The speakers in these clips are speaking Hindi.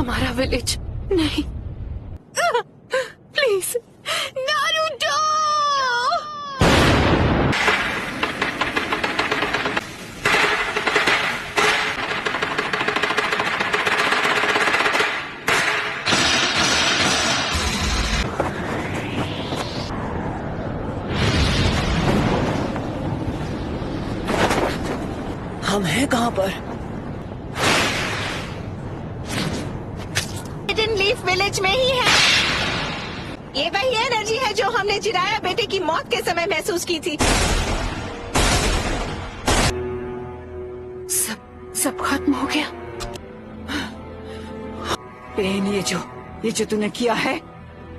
हमारा विलेज नहीं। Please Naruto. हम हैं कहाँ पर? हिडन लीफ विलेज में ही है। ये वही एनर्जी है जो हमने जिराया बेटे की मौत के समय महसूस की थी। सब खत्म हो गया। पेन, ये जो तूने किया है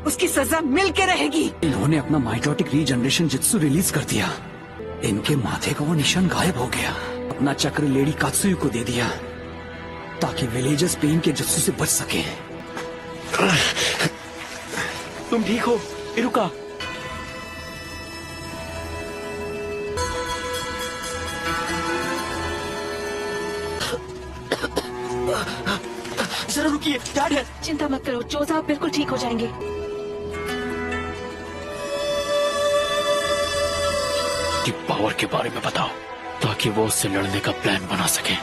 उसकी सजा मिल के रहेगी। इन्होंने अपना माइटोटिक रीजनरेशन जित्सु रिलीज कर दिया। इनके माथे का वो निशान गायब हो गया। अपना चक्र लेडी कात्सुयु को दे दिया ताकि विलेजर्स पेन के जित्सु से बच सके। तुम ठीक हो इरुका? जरा रुकिए, डैड है। चिंता मत करो, जो साहब बिल्कुल ठीक हो जाएंगे। की पावर के बारे में बताओ ताकि वो उससे लड़ने का प्लान बना सके।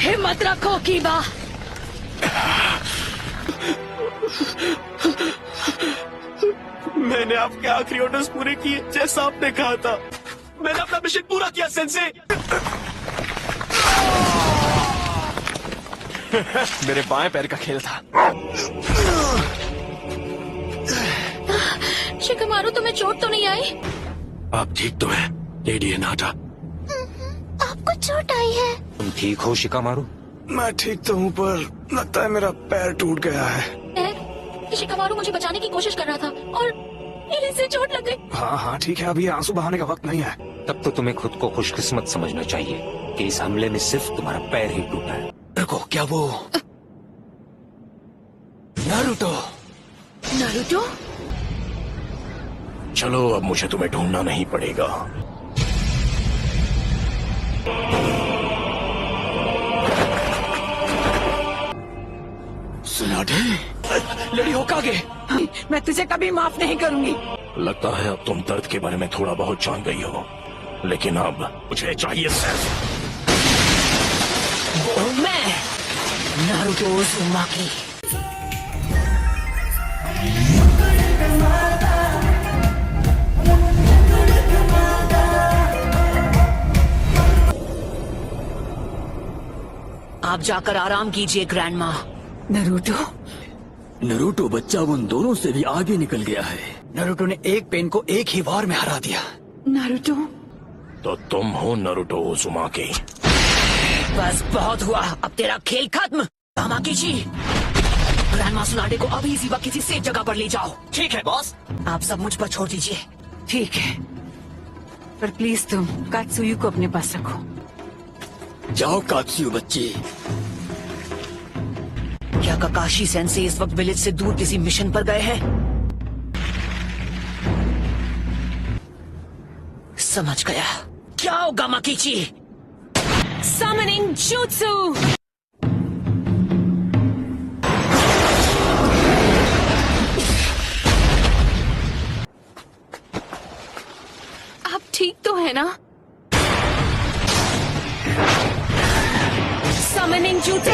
हिम्मत रखो कीबा। मैंने आपके आखिरी ऑर्डर्स पूरे किए जैसा आपने कहा था। मैंने अपना मिशन पूरा किया सेंसे। मेरे बाएं पैर का खेल था। शिकमारू, तुम्हें चोट तो नहीं आई? आप ठीक तो हैं लेडी एनाटा? आपको चोट आई है? तुम ठीक हो शिकामारू? मैं ठीक तो हूँ पर लगता है मेरा पैर टूट गया है। शिकमारू मुझे बचाने की कोशिश कर रहा था और इसे चोट लग गई। हाँ ठीक है, अभी आंसू बहाने का वक्त नहीं है। तब तो तुम्हें खुद को खुशकिस्मत समझना चाहिए कि इस हमले में सिर्फ तुम्हारा पैर ही टूटा है। रुको, क्या वो नारुतो? नारुतो? चलो अब मुझे तुम्हें ढूंढना नहीं पड़ेगा। सुनाटे, लड़ी होकागे, मैं तुझे कभी माफ नहीं करूंगी। लगता है अब तुम दर्द के बारे में थोड़ा बहुत जान गई हो, लेकिन अब मुझे चाहिए सिर्फ मैं नारुतो उज़ुमाकी। आप जाकर आराम कीजिए ग्रैंडमा। नरूटो बच्चा उन दोनों से भी आगे निकल गया है। नरूटो ने एक पेन को एक ही वार में हरा दिया। नारुतो? तो तुम हो नारुतो उज़ुमाकी। बस बहुत हुआ, अब तेरा खेल खत्म। तामाकीची, ग्रैंडमा सुनाडे को अभी इसी वक्त किसी सेफ जगह पर ले जाओ। ठीक है बॉस। आप सब मुझ पर छोड़ दीजिए। ठीक है, पर प्लीज तुम कात्सुयु को अपने पास रखो। जाओ कात्सुयु बच्ची। क्या काकाशी सेंसे इस वक्त विलेज से दूर किसी मिशन पर गए हैं? समझ गया। क्या होगा माकीची? Summoning Jutsu! आप ठीक तो है ना? Summoning Jutsu!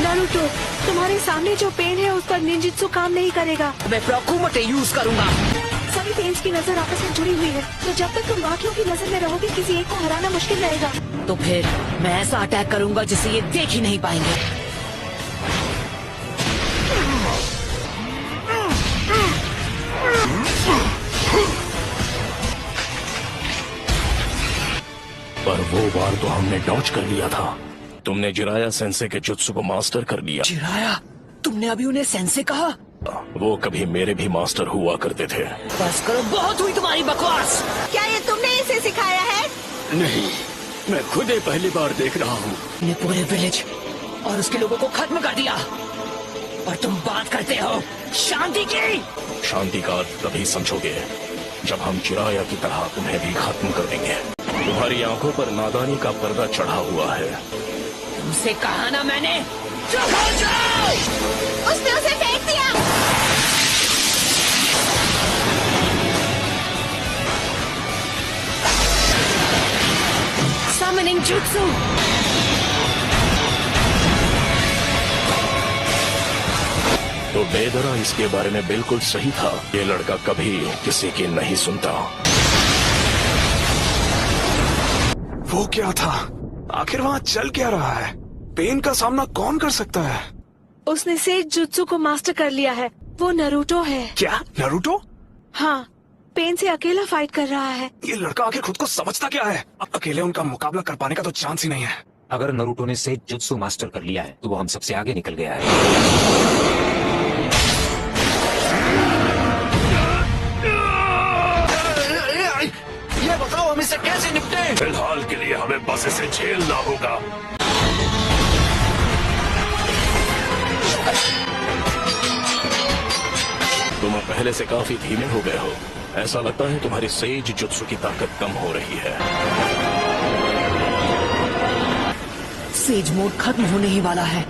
नारुतो, तुम्हारे सामने जो पेन है उस पर निंजित्सु काम नहीं करेगा। मैं प्रोकुमोटे यूज करूंगा। सभी पेन्स की नजर आपस में जुड़ी हुई है, तो जब तक तुम बाकियों की नजर में रहोगे किसी एक को हराना मुश्किल रहेगा। तो फिर मैं ऐसा अटैक करूंगा जिसे ये देख ही नहीं पाएंगे। पर वो बार तो हमने डॉज कर लिया था। तुमने जिराया सेंसे के जुत्सु को मास्टर कर लिया। जिराया? तुमने अभी उन्हें सेंसे कहा? वो कभी मेरे भी मास्टर हुआ करते थे। बस करो, बहुत हुई तुम्हारी बकवास। क्या ये तुमने इसे सिखाया है? नहीं, मैं खुद ही पहली बार देख रहा हूँ। ने पूरे विलेज और उसके लोगों को खत्म कर दिया। और तुम बात करते हो शांति की। शांति का अर्थ तभी समझोगे जब हम चिराया की तरह तुम्हें भी खत्म कर देंगे। तुम्हारी आंखों पर नादानी का पर्दा चढ़ा हुआ है। तुमसे कहा ना मैंने, चुप हो जाओ। उसने उसे फेंक दिया। Summoning Jutsu। तो बेदरा इसके बारे में बिल्कुल सही था। ये लड़का कभी किसी की नहीं सुनता। वो क्या था? आखिर वहाँ चल क्या रहा है? पेन का सामना कौन कर सकता है? उसने सेज जुत्सु को मास्टर कर लिया है। वो नरूटो है। क्या नारुतो? हाँ, पेन से अकेला फाइट कर रहा है। ये लड़का आखिर खुद को समझता क्या है? अकेले उनका मुकाबला कर पाने का तो चांस ही नहीं है। अगर नरूटो ने सेज जुत्सु मास्टर कर लिया है तो वो हम सबसे आगे निकल गया है। ये बताओ हम इससे कैसे निपटे? फिलहाल के लिए हमें बस इसे झेलना होगा। तुम पहले से काफी धीमे हो गए हो। ऐसा लगता है तुम्हारी सेज जुत्सु की ताकत कम हो रही है। सेज मोड खत्म होने ही वाला है।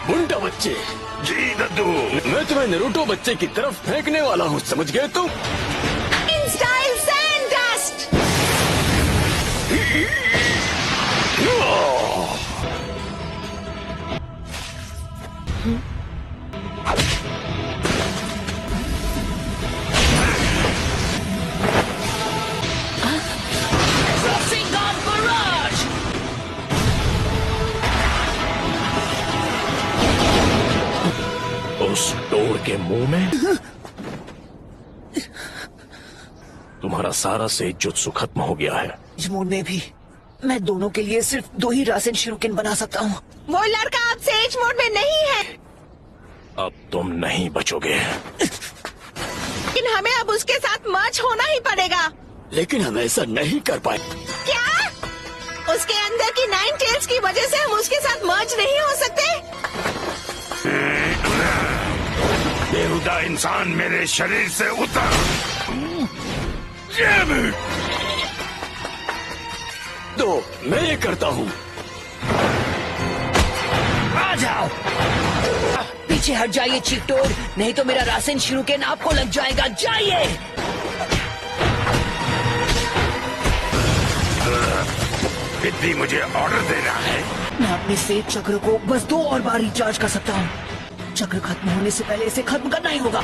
बुंटा बच्चे। जी दद्दू। मैं तुम्हें नारुतो बच्चे की तरफ फेंकने वाला हूँ, समझ गए तुम? In style sand dust. Rasengan Barrage। उस डोर के मुंह में तुम्हारा सारा सेज जुत्सु खत्म हो गया है। इस मोड में भी मैं दोनों के लिए सिर्फ 2 ही रासेन शिरुकेन बना सकता हूँ। वो लड़का अब सेज मोड में नहीं है। अब तुम नहीं बचोगे। लेकिन हमें अब उसके साथ मर्ज होना ही पड़ेगा। लेकिन हम ऐसा नहीं कर पाए। क्या? उसके अंदर की 9 टेल्स की वजह से हम उसके साथ मर्ज नहीं हो सकते? बेहुदा इंसान मेरे शरीर से उतर। तो मैं ये करता हूँ। आ जाओ, पीछे हट जाइए चीटोड, नहीं तो मेरा रासेन शिरुकेन आपको लग जाएगा। जाइए। विद्धि मुझे ऑर्डर देना है। मैं अपने सेज चक्र को बस 2 और बार रिचार्ज कर सकता हूँ। चक्र खत्म होने से पहले इसे खत्म करना ही होगा।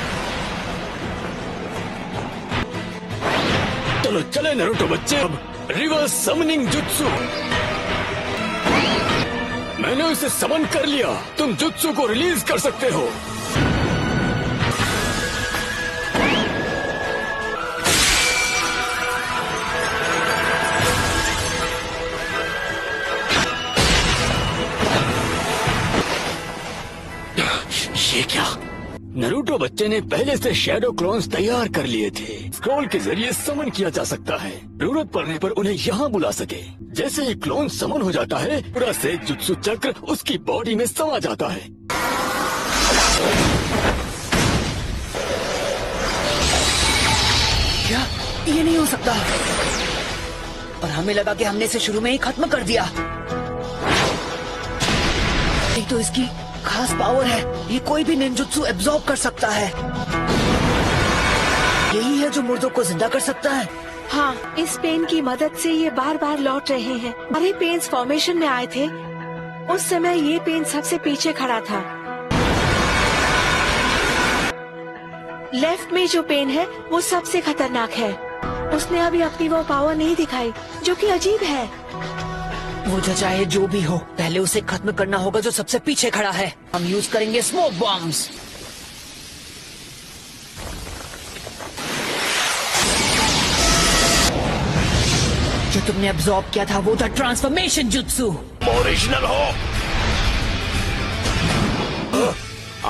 चलो चले नारुतो बच्चे। अब रिवर्स समनिंग जुत्सु। मैंने उसे समन कर लिया। तुम जुत्सु को रिलीज कर सकते हो। ये क्या? नारुतो बच्चे ने पहले से शैडो क्लोन्स तैयार कर लिए थे। स्क्रॉल के जरिए समन किया जा सकता है। जरूरत पड़ने पर उन्हें यहाँ बुला सके। जैसे ही क्लोन समन हो जाता है, पूरा सेज जुत्सु चक्र उसकी बॉडी में समा जाता है। क्या? ये नहीं हो सकता। और हमें लगा कि हमने इसे शुरू में ही खत्म कर दिया। एक तो इसकी खास पावर है, ये कोई भी निंजुत्सु एब्जॉर्ब कर सकता है। यही है जो मुर्दों को जिंदा कर सकता है। हाँ, इस पेन की मदद से ये बार बार लौट रहे हैं। अरे पेन्स फॉर्मेशन में आए थे, उस समय ये पेन सबसे पीछे खड़ा था। लेफ्ट में जो पेन है वो सबसे खतरनाक है। उसने अभी अपनी वो पावर नहीं दिखाई, जो कि अजीब है। वो जो चाहे जो भी हो, पहले उसे खत्म करना होगा जो सबसे पीछे खड़ा है। हम यूज करेंगे स्मोक बॉम्ब्स। जो तुमने अब्सॉर्ब किया था वो था ट्रांसफॉर्मेशन जुत्सु। ओरिजिनल हो।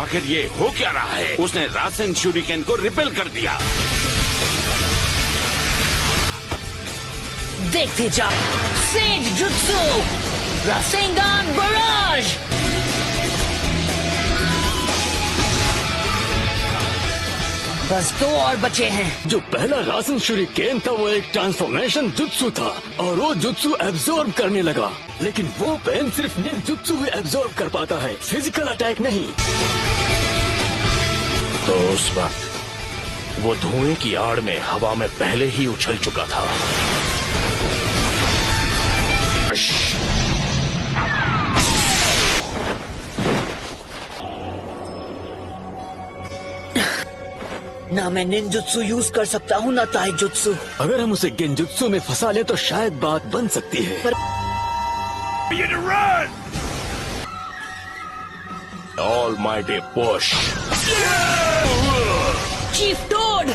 आखिर ये हो क्या रहा है? उसने रासेन शूरिकेन को रिपेल कर दिया। देखते जाओ, सेज जुत्सु, रासेंगान बराज। बस 2 और बचे हैं। जो पहला रासन शूरिकेन था वो एक ट्रांसफॉर्मेशन जुत्सु था और वो जुत्सु एब्जॉर्ब करने लगा, लेकिन वो पेन सिर्फ निंजुत्सु ही एब्जॉर्ब कर पाता है, फिजिकल अटैक नहीं। तो उस वक्त वो धुएं की आड़ में हवा में पहले ही उछल चुका था। ना मैं निंजुत्सु यूज कर सकता हूँ ना ताइजुत्सु। अगर हम उसे गेंजुत्सु में फंसा ले तो शायद बात बन सकती है। Almighty push. Chief toad!